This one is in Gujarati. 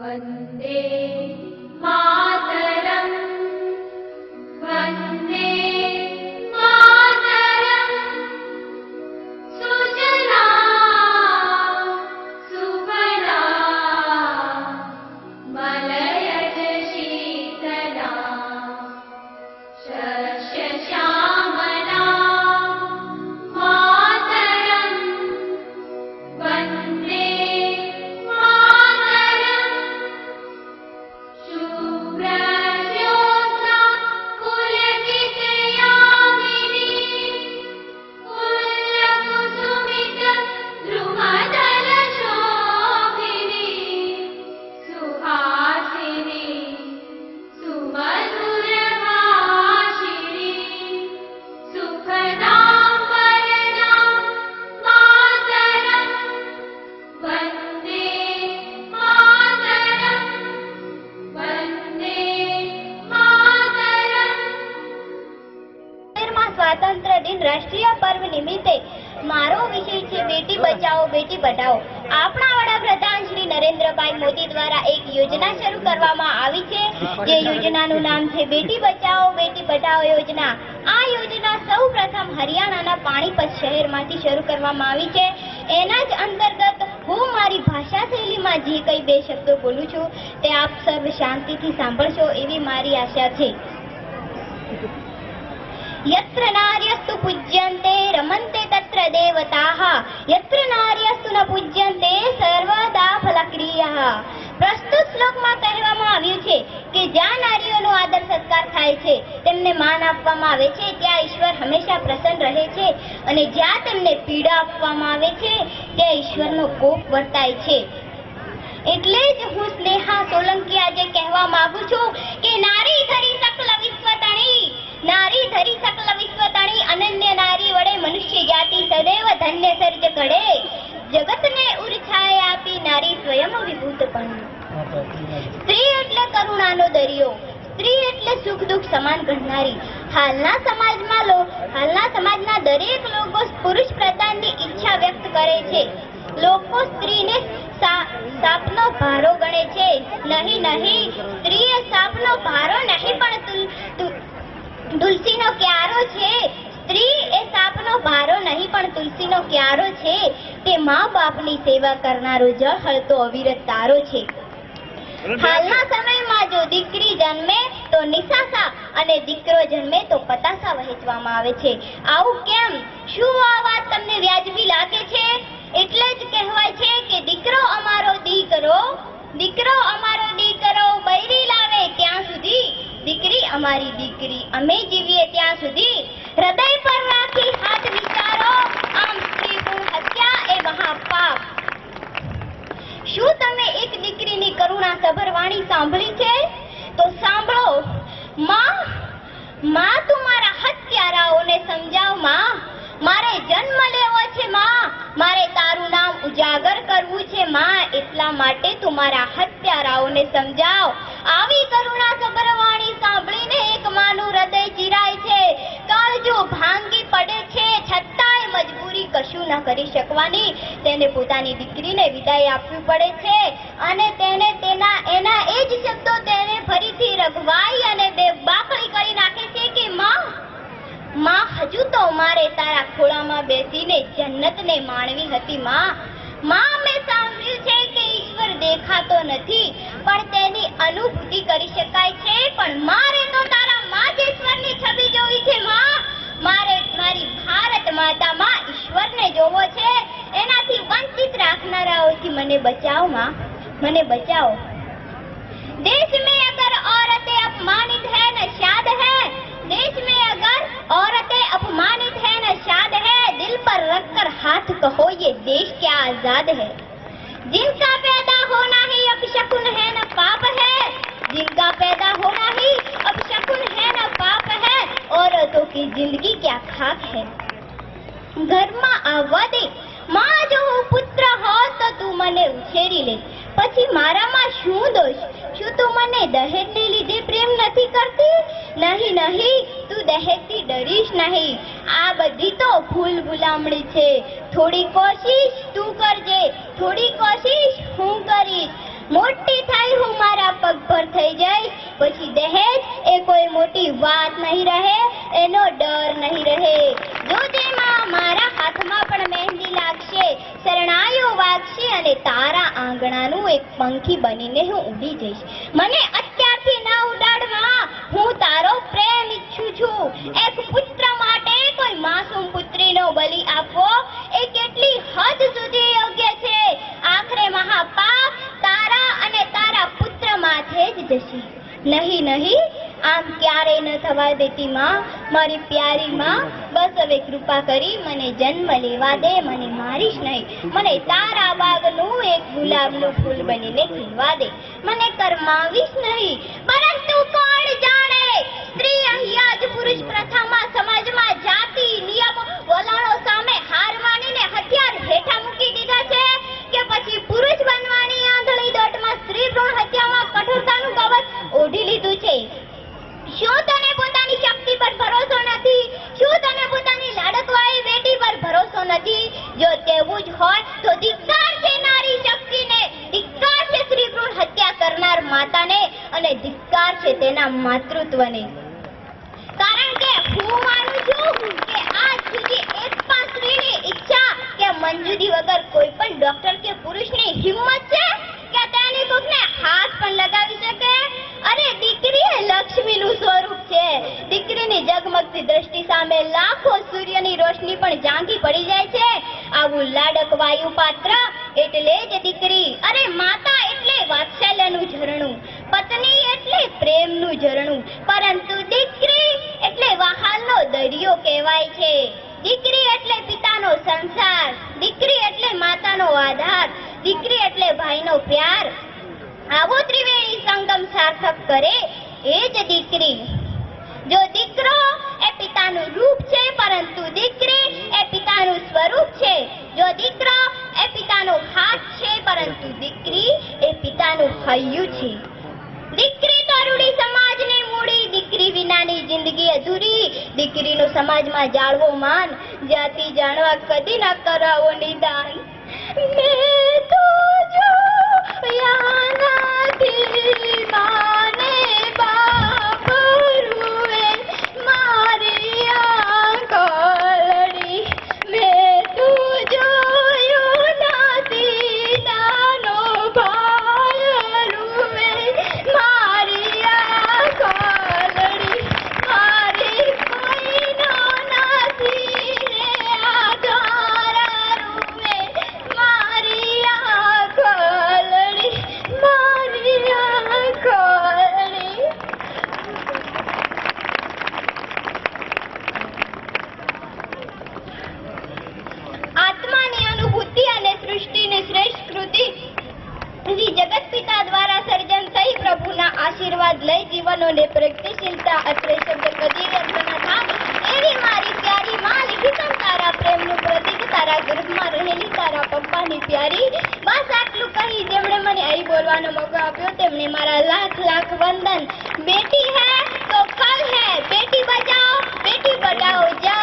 वन्दे मातरम् वन्दे मातरम् सुजला सुफला मलयज शीतला शस्यश्यामला मातरम् वन्दे मातरम् शुभ्रज्योत्स्ना पुलकितयामिनी पुल्लकुसुमितद्रुमदलशोभिनी सुहासिनी सुमधुरभाषिणी सुखदां वरदां मातरम् वन्दे मातरम् वन्दे मातरम्। સ્વાતંત્ર્ય દિન રાષ્ટ્રીય પર્વ નિમિત્તે મારો વિષય છે બેટી બચાવો બેટી પઢાઓ। આપણા વડાપ્રધાન શ્રી નરેન્દ્રભાઈ મોદી દ્વારા એક યોજના શરૂ કરવામાં આવી છે, જે યોજનાનું નામ છે બેટી બચાવો બેટી પઢાઓ યોજના। આ યોજના સૌ પ્રથમ હરિયાણાના પાણીપત શહેરમાંથી શરૂ કરવામાં આવી છે। એના જ અંતર્ગત હું મારી ભાષા શૈલીમાં જે કંઈ બે શબ્દો બોલું છું તે આપ સર્વ શાંતિથી સાંભળશો એવી મારી આશા છે। यत्र नार्यस्तु पूज्यन्ते रमन्ते तत्र देवताः यत्र नार्यस्तु न पूज्यन्ते सर्वदा फलक्रियाः। પ્રસ્તુત શ્લોકમાં કહેવામાં આવ્યું છે કે જ્યાં નારીઓનો આદર સત્કાર થાય છે, તેમને માન આપવામાં આવે છે, ત્યાં ઈશ્વર હંમેશા પ્રસન્ન રહે છે, અને જ્યાં તેમને પીડા આપવામાં આવે છે ત્યાં ઈશ્વરનો કોપ વર્તાય છે। એટલે જ હું સ્નેહા સોલંકી આજે કહેવા માંગુ છું કે નારી ધરી સકલ વિશ્વતણી, નારી ધરી સકલ વિશ્વતણી, અનન્ય નારી વડે મનુષ્ય જાતિ સદૈવ ધન્ય સર્જ કરે। જગતને ઉરછાય આપી નારી સ્વયં વિભૂતપણી। સ્ત્રી એટલે કરુણાનો દરિયો, સ્ત્રી એટલે સુખ દુઃખ સમાન ગણનારી। હાલના સમાજના દરેક લોકો પુરુષ પ્રધાનની ઈચ્છા વ્યક્ત કરે છે। લોકો સ્ત્રીને સાપનો ભારો ગણે છે। નહીં, સ્ત્રી એ સાપનો ભારો નહીં પણ તુલસીનો ક્યારો છે। સ્ત્રી એ સાપનો ભારો નહીં પણ તુલસીનો ક્યારો છે। તે મા બાપની સેવા કરનારો જળહળતો અવિરત તારો છે। હાલના સમયમાં જો દીકરી જન્મે તો નિશાસા અને દીકરો જન્મે તો પતાસા વહેંચવામાં આવે છે। આવું કેમ? શું આ વાત તમને વ્યાજબી લાગે છે? એટલે જ કહેવાય છે કે દીકરો અમારો દીકરો બૈરી લાવે ત્યાં સુધી, દીકરી અમારી દીકરી અમે જીવીએ ત્યાં સુધી। હૃદય પર રાખી હાથ વિચારો, આમ સ્ત્રી ભ્રૂણ હત્યા એ મહાપાપ। શું તમે એક દીકરીની કરુણા સભર વાણી સાંભળી છે? તો સાંભળો। માં તું મારા હત્યારાઓને સમજાવ। માં મારે જન્મ લેવો છે। માં મારે તારું નામ ઉજાગર કરવું છે। માં એટલા માટે તું મારા હત્યારાઓને સમજાવ। આવી કરુણા સભર વાણી સાંભળીને એક માનું હૃદય ચીરાય છે। કાળજો ભાંગી પડે છે, છતાંય મજબૂરી કશું ન કરી શકવાની તેને પોતાની દીકરીને વિદાય આપવી પડે છે, અને તેને એના એ જ શબ્દો તેને ફરીથી રઘવાઈ અને બેબાકળી કરી નાખે છે કે માં હજુ તો મારે તારા ખોળામાં બેસીને જન્નતને માણવી હતી। માં મેં સાંભળ્યું છે કે ઈશ્વર દેખાતો નથી પણ તેની અનુભૂતિ કરી શકાય છે, પણ મારે તો તારા માધેશ્વરની છબી જોવી છે। માં મારે મારી ભારત માતામાં ઈશ્વરને જોવો છે। એનાથી વંચિત રાખનારાઓથી મને બચાવો। માં મને બચાવો। देश में अगर औरतें अपमानित है न शाद है, देश में अगर औरतें अपमानित है न शाद है, दिल पर रख कर हाथ कहो ये देश क्या आजाद है। जिनका पैदा होना ही अब शकुन है न पाप है, जिनका पैदा होना ही अब शकुन है न पाप है, औरतों की जिंदगी क्या खाक है। ઘરમાં આવવા દે। માં જો હું પુત્ર હોત તો તું મને ઉછેરી લે, પછી મારામાં શું દોષ? શું તું મને દહેજને લીધે પ્રેમ નથી કરતી? નહીં, તું દહેજથી ડરીશ નહીં। આ બધી તો ભૂલ ભૂલામણી છે। થોડી કોશિશ તું કરજે, થોડી કોશિશ હું કરીશ। મોટી થઈ પગભર થઈ જઈશ, પછી દહેજ એ કોઈ મોટી વાત નહીં રહે, એનો ડર નહીં રહે. જોજે માં, મારા હાથમાં પણ મહેંદી લાગશે, શરણાઈઓ વાગશે અને તારા આંગણાનું એક પંખી બનીને હું ઉડી જઈશ. મને અત્યારથી ના ઉડાડમાં, હું તારો પ્રેમ ઈચ્છું છું. એક પુત્ર માટે કોઈ માસૂમ પુત્રીનો બલિ આપવો એ કેટલી હદ સુધી યોગ્ય છે. આખરે મહાપાપ તારા અને તારા પુત્ર માથે જ જશે. નહીં નહીં, આમ ક્યારેય ન થવા દેતી માં, મારી પ્યારી માં. બસ હવે કૃપા કરી મને જન્મ લેવા દે, મને મારીશ નહીં. મને તારા બાગનું એક ગુલાબનું ફૂલ બનીને ખીલવા દે, મને કરમાવીશ નહીં. પરંતુ કોણ જાણે, સ્ત્રી અહીંયા જ પુરુષ પ્રથામાં, સમાજમાં જાતિ નિયમો વલણો સામે હાર માનીને હથિયાર હેઠા મૂકી દીધા છે, કે પછી પુરુષ બનવાની આંધળી દોટમાં સ્ત્રી ભ્રૂણ હત્યામાં કઠોરતાનું કવચ ઓઢી લીધું છે. શું તને પોતાની શક્તિ પર ભરોસો નથી? શું તને પોતાની લાડકવાળી બેટી પર ભરોસો નથી? જો તેવું જ હોય તો ધિક્કાર છે નારી શક્તિને, ધિક્કાર છે સ્ત્રી ભ્રૂણ હત્યા કરનાર માતાને, અને ધિક્કાર છે તેના માતૃત્વને. કારણ કે હું માનું છું કે આજ સુધી એક પણ સ્ત્રીની ઈચ્છા કે મંજૂરી વગર કોઈ પણ ડોક્ટર કે પુરુષની હિંમત છે કે તેની કોકને હાથ પણ લગાવી શકે? અરે દીકરી એ લક્ષ્મીનું સ્વરૂપ છે. દીકરીની ઝગમગતી દ્રષ્ટિ સામે લાખો સૂર્યની રોશની પણ ઝાંખી પડી જાય છે. આવું લાડક વાયુ પાત્ર એટલે જ દીકરી. અરે માતા એટલે વાત્સલ્યનું ઝરણું, પત્ની એટલે પ્રેમનું ઝરણું, પરંતુ દીકરી એટલે વહાલનો દરિયો કહેવાય છે. દીકરી એટલે પિતાનો સંસાર, દીકરી એટલે માતાનો આધાર, દીકરી એટલે ભાઈનો પ્યાર. આવો ત્રિવેણી સંગમ સાર્થક કરે એ જ દીકરી. જો દીકરો એ પિતાનું રૂપ છે, પરંતુ દીકરી એ પિતાનું સ્વરૂપ છે. જો દીકરો એ પિતાનો હાથ છે, પરંતુ દીકરી એ પિતાનું હૈયું છે. દીકરી તો રૂડી સમાજની મૂડી, દીકરી વિનાની જિંદગી અધૂરી. દીકરીનું સમાજમાં જાળવો માન, જાતિ જાણવા કદી ના કરાવો નિદાન. મેં તો જોયા નથી માને બાપ રૂએ, મારી આંગળી. મેં તો જોયું નથી નાનો ભાઈ રૂએ, મારી આંગળી. મારી કોઈનો નથી રે આધાર રૂએ, મારી આંગળી, મારી આંગળી. આત્માની અનુભૂતિ અને સૃષ્ટિની શ્રેષ્ઠ કૃતિ શ્રી જગત પિતા દ્વારા સર્જન થઈ પ્રભુના આશીર્વાદ લઈ જીવનોને પ્રગતિશીલતા અત્રે શબ્દ કદી વ્યર્થ ન થાય એવી મારી પ્યારી માં, લિખિતમ તારા પ્રેમનું પ્રતીક, તારા ગર્ભમાં રહેલી તારા પપ્પાની પ્યારી. બસ આટલું કહી જેમણે મને અહીં બોલવાનો મોકો આપ્યો તેમને મારા લાખ લાખ વંદન. બેટી હૈ તો કલ હૈ, બેટી બચાઓ બેટી પઢાઓ. જય